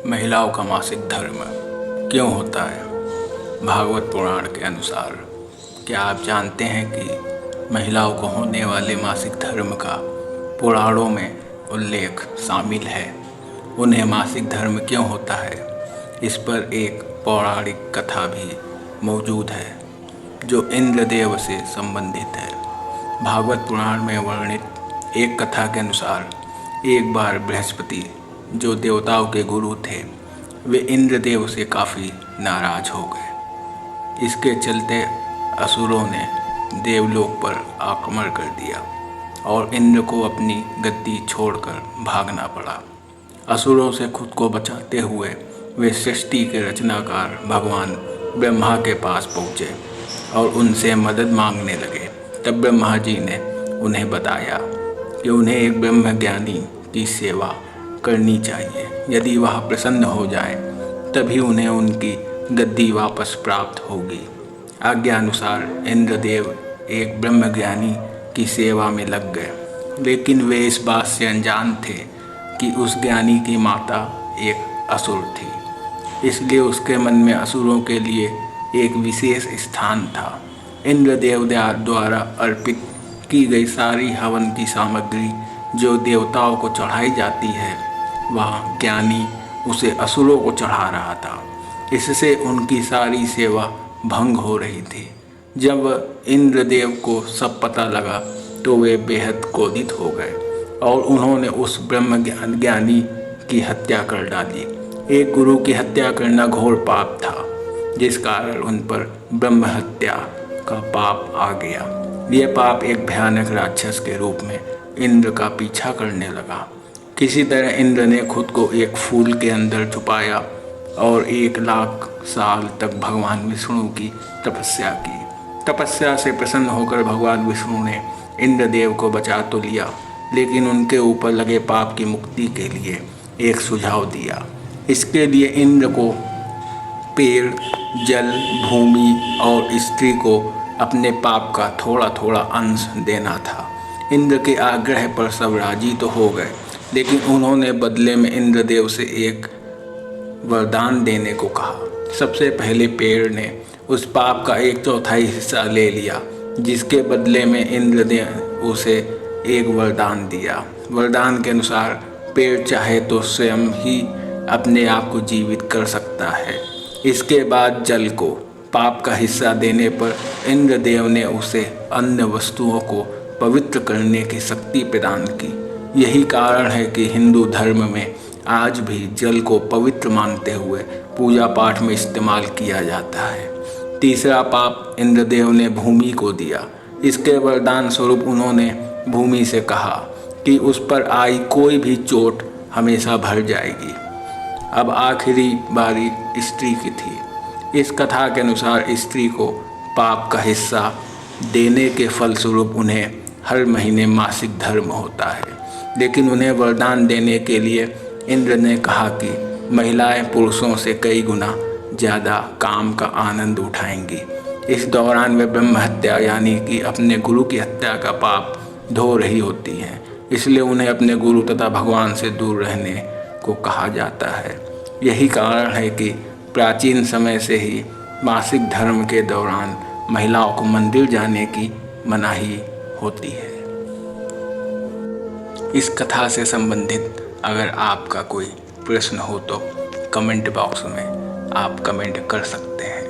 महिलाओं का मासिक धर्म क्यों होता है? भागवत पुराण के अनुसार क्या आप जानते हैं कि महिलाओं को होने वाले मासिक धर्म का पुराणों में उल्लेख शामिल है? उन्हें मासिक धर्म क्यों होता है, इस पर एक पौराणिक कथा भी मौजूद है जो इंद्रदेव से संबंधित है। भागवत पुराण में वर्णित एक कथा के अनुसार एक बार बृहस्पति, जो देवताओं के गुरु थे, वे इंद्रदेव से काफ़ी नाराज हो गए। इसके चलते असुरों ने देवलोक पर आक्रमण कर दिया और इंद्र को अपनी गद्दी छोड़कर भागना पड़ा। असुरों से खुद को बचाते हुए वे सृष्टि के रचनाकार भगवान ब्रह्मा के पास पहुँचे और उनसे मदद मांगने लगे। तब ब्रह्मा जी ने उन्हें बताया कि उन्हें एक ब्रह्मज्ञानी की सेवा करनी चाहिए। यदि वह प्रसन्न हो जाए तभी उन्हें उनकी गद्दी वापस प्राप्त होगी। आज्ञानुसार इंद्रदेव एक ब्रह्मज्ञानी की सेवा में लग गए, लेकिन वे इस बात से अनजान थे कि उस ज्ञानी की माता एक असुर थी। इसलिए उसके मन में असुरों के लिए एक विशेष स्थान था। इंद्रदेव द्वारा अर्पित की गई सारी हवन की सामग्री जो देवताओं को चढ़ाई जाती है, वह ज्ञानी उसे असुरों को चढ़ा रहा था। इससे उनकी सारी सेवा भंग हो रही थी। जब इंद्रदेव को सब पता लगा तो वे बेहद क्रोधित हो गए और उन्होंने उस ब्रह्म ज्ञानी की हत्या कर डाली। एक गुरु की हत्या करना घोर पाप था, जिस कारण उन पर ब्रह्म हत्या का पाप आ गया। यह पाप एक भयानक राक्षस के रूप में इंद्र का पीछा करने लगा। किसी तरह इंद्र ने खुद को एक फूल के अंदर छुपाया और 1,00,000 साल तक भगवान विष्णु की तपस्या की। तपस्या से प्रसन्न होकर भगवान विष्णु ने इंद्रदेव को बचा तो लिया, लेकिन उनके ऊपर लगे पाप की मुक्ति के लिए एक सुझाव दिया। इसके लिए इंद्र को पेड़, जल, भूमि और स्त्री को अपने पाप का थोड़ा थोड़ा अंश देना था। इंद्र के आग्रह पर सब राजी तो हो गए, लेकिन उन्होंने बदले में इंद्रदेव से एक वरदान देने को कहा। सबसे पहले पेड़ ने उस पाप का 1/4 हिस्सा ले लिया, जिसके बदले में इंद्र ने उसे एक वरदान दिया। वरदान के अनुसार पेड़ चाहे तो स्वयं ही अपने आप को जीवित कर सकता है। इसके बाद जल को पाप का हिस्सा देने पर इंद्रदेव ने उसे अन्य वस्तुओं को पवित्र करने की शक्ति प्रदान की। यही कारण है कि हिंदू धर्म में आज भी जल को पवित्र मानते हुए पूजा पाठ में इस्तेमाल किया जाता है। तीसरा पाप इंद्रदेव ने भूमि को दिया। इसके वरदान स्वरूप उन्होंने भूमि से कहा कि उस पर आई कोई भी चोट हमेशा भर जाएगी। अब आखिरी बारी स्त्री की थी। इस कथा के अनुसार स्त्री को पाप का हिस्सा देने के फलस्वरूप उन्हें हर महीने मासिक धर्म होता है, लेकिन उन्हें वरदान देने के लिए इंद्र ने कहा कि महिलाएं पुरुषों से कई गुना ज़्यादा काम का आनंद उठाएंगी। इस दौरान वे ब्रह्म हत्या यानी कि अपने गुरु की हत्या का पाप धो रही होती हैं। इसलिए उन्हें अपने गुरु तथा भगवान से दूर रहने को कहा जाता है। यही कारण है कि प्राचीन समय से ही मासिक धर्म के दौरान महिलाओं को मंदिर जाने की मनाही होती है। इस कथा से संबंधित अगर आपका कोई प्रश्न हो तो कमेंट बॉक्स में आप कमेंट कर सकते हैं।